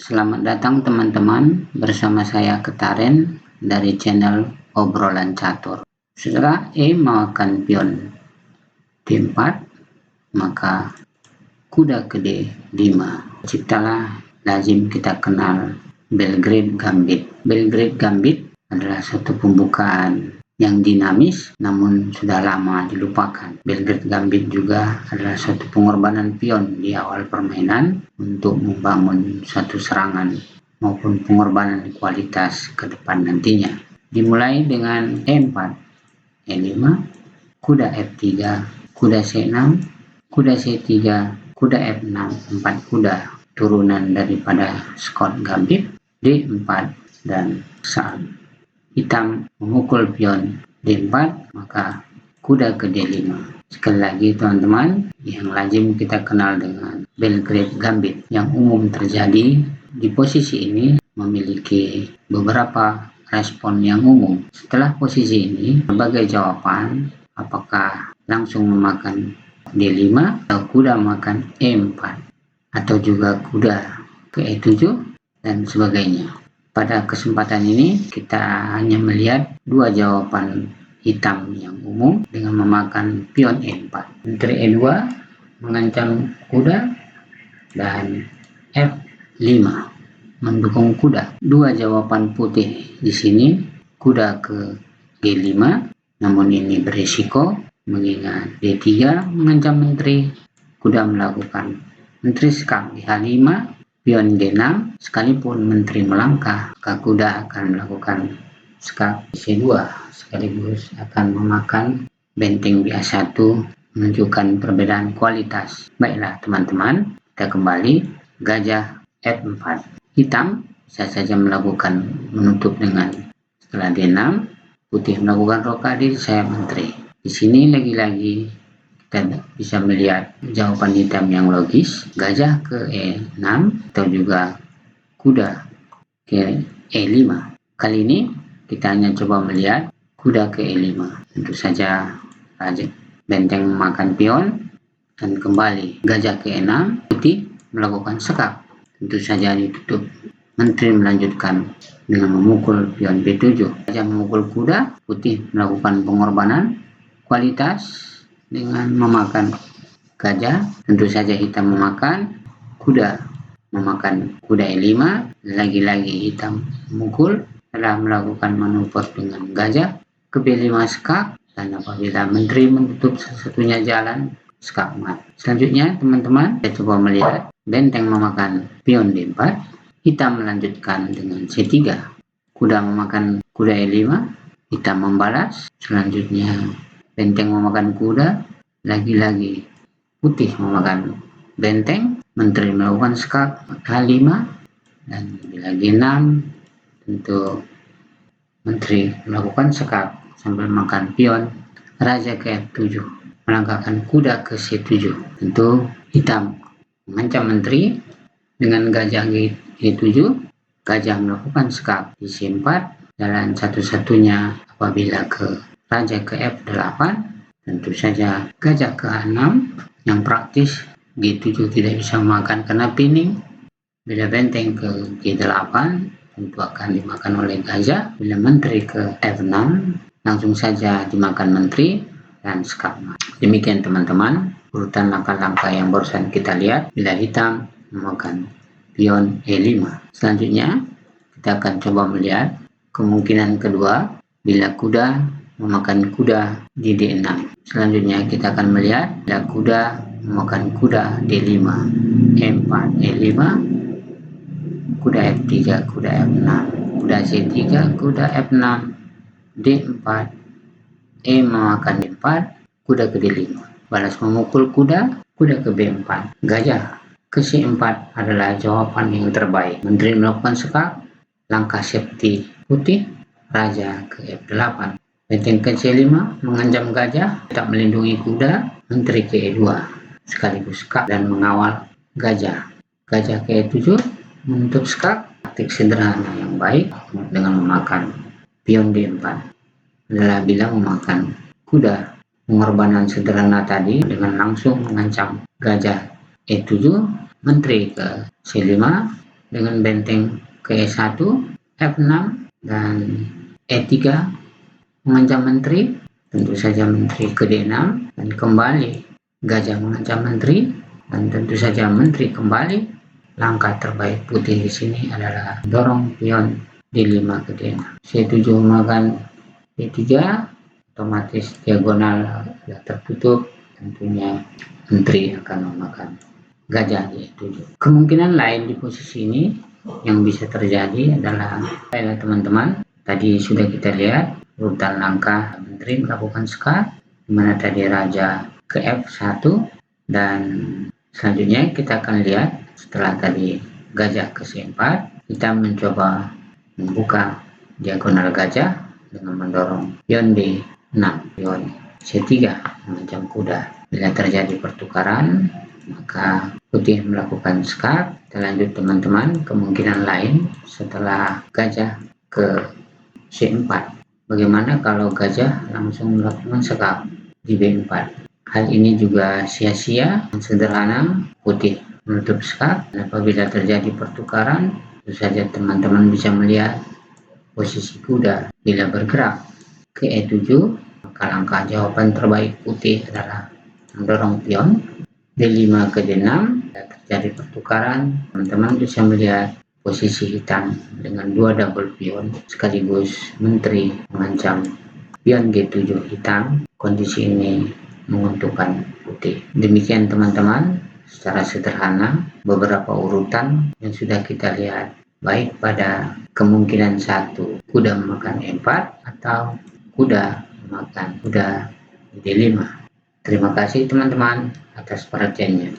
Selamat datang teman-teman, bersama saya Ketaren dari channel Obrolan Catur. Setelah E memakan pion D4, maka kuda ke D5. Ciptalah lazim kita kenal Belgrade Gambit. Belgrade Gambit adalah suatu pembukaan yang dinamis namun sudah lama dilupakan. Belgrade Gambit juga adalah suatu pengorbanan pion di awal permainan untuk membangun suatu serangan maupun pengorbanan kualitas ke depan nantinya. Dimulai dengan E4, E5, kuda F3, kuda C6, kuda C3, kuda F6, 4 kuda turunan daripada Scott Gambit, D4 dan saat hitam memukul pion D4, maka kuda ke D5. Sekali lagi teman-teman, yang lazim kita kenal dengan Belgrade Gambit yang umum terjadi di posisi ini memiliki beberapa respon yang umum. Setelah posisi ini, sebagai jawaban apakah langsung memakan D5 atau kuda makan E4 atau juga kuda ke E7 dan sebagainya. Pada kesempatan ini kita hanya melihat dua jawaban hitam yang umum dengan memakan pion E4. Menteri E2 mengancam kuda dan F5 mendukung kuda. Dua jawaban putih di sini, kuda ke G5, namun ini berisiko mengingat D3 mengancam menteri, kuda melakukan menteri skak di H5, pion D6, sekalipun menteri melangkah, kuda akan melakukan skak C2 sekaligus akan memakan benteng di A1, menunjukkan perbedaan kualitas. Baiklah teman-teman, kita kembali. Gajah F4. Hitam bisa saja melakukan menutup dengan setelah D6, putih melakukan rokade di sayap menteri. Di sini lagi-lagi kita bisa melihat jawaban hitam yang logis, gajah ke E6 atau juga kuda ke E5. Kali ini kita hanya coba melihat kuda ke E5. Tentu saja benteng memakan pion dan kembali gajah ke E6, putih melakukan sekak. Tentu saja ditutup. Menteri melanjutkan dengan memukul pion B7. Gajah memukul kuda, putih melakukan pengorbanan kualitas dengan memakan gajah. Tentu saja hitam memakan kuda, memakan kuda E5. Lagi-lagi hitam memukul telah melakukan manuver dengan gajah ke B5 skak, dan apabila menteri menutup satu-satunya jalan, skak mat. Selanjutnya teman-teman, kita coba melihat benteng memakan pion D4, hitam melanjutkan dengan C3, kuda memakan kuda E5, hitam membalas. Selanjutnya benteng memakan kuda, lagi-lagi putih memakan benteng, menteri melakukan skak H5, dan lagi 6, tentu menteri melakukan skak sambil makan pion raja ke F7, melangkahkan kuda ke C7. Tentu hitam mengancam menteri dengan gajah G7, gajah melakukan skak di C4, jalan satu-satunya apabila ke raja ke F8, tentu saja gajah ke A6 yang praktis. G7 tidak bisa memakan karena pining. Bila benteng ke G8 tentu akan dimakan oleh gajah. Bila menteri ke F6 langsung saja dimakan menteri dan skak. Demikian teman-teman urutan langkah-langkah yang barusan kita lihat bila hitam memakan pion E5. Selanjutnya kita akan coba melihat kemungkinan kedua bila kuda memakan kuda di D6. Selanjutnya kita akan melihat bila kuda memakan kuda D5, E4, E5, kuda F3, kuda F6, kuda C3, kuda F6, D4, E memakan D4, kuda ke D5. Balas memukul kuda, kuda ke B4. Gajah ke C4 adalah jawaban yang terbaik. Menteri melakukan sekak, langkah safety putih, raja ke F8. Benteng ke C5 mengancam gajah, tak melindungi kuda, menteri ke E2 sekaligus skak dan mengawal gajah. Gajah ke E7 menutup skak, taktik sederhana yang baik dengan memakan pion D4 adalah bila memakan kuda. Pengorbanan sederhana tadi dengan langsung mengancam gajah E7, menteri ke C5, dengan benteng ke E1, F6, dan E3 mengancam menteri, tentu saja menteri ke D6, dan kembali gajah mengancam menteri, dan tentu saja menteri kembali. Langkah terbaik putih di sini adalah dorong pion D5 ke D6. C7 memakan D3, otomatis diagonal sudah tertutup, tentunya menteri akan memakan gajah di E7. Kemungkinan lain di posisi ini yang bisa terjadi adalah teman-teman, tadi sudah kita lihat urutan langkah menteri melakukan skat, di mana tadi raja ke F1, dan selanjutnya kita akan lihat setelah tadi gajah ke C4, kita mencoba membuka diagonal gajah dengan mendorong pion D6, pion C3 mengancam kuda. Bila terjadi pertukaran, maka putih melakukan skat. Kita lanjut teman-teman, kemungkinan lain setelah gajah ke C4. Bagaimana kalau gajah langsung melakukan skat di B4? Hal ini juga sia-sia, sederhana, putih menutup skat. Dan apabila terjadi pertukaran, tentu saja teman-teman bisa melihat posisi kuda bila bergerak ke E7, maka langkah jawaban terbaik putih adalah mendorong pion D5 ke D6. Bila terjadi pertukaran, teman-teman bisa melihat posisi hitam dengan dua double pion sekaligus menteri mengancam pion G7 hitam. Kondisi ini menguntungkan putih. Demikian teman-teman, secara sederhana beberapa urutan yang sudah kita lihat, baik pada kemungkinan 1 kuda memakan E4 atau kuda memakan kuda D5. Terima kasih teman-teman atas perhatiannya.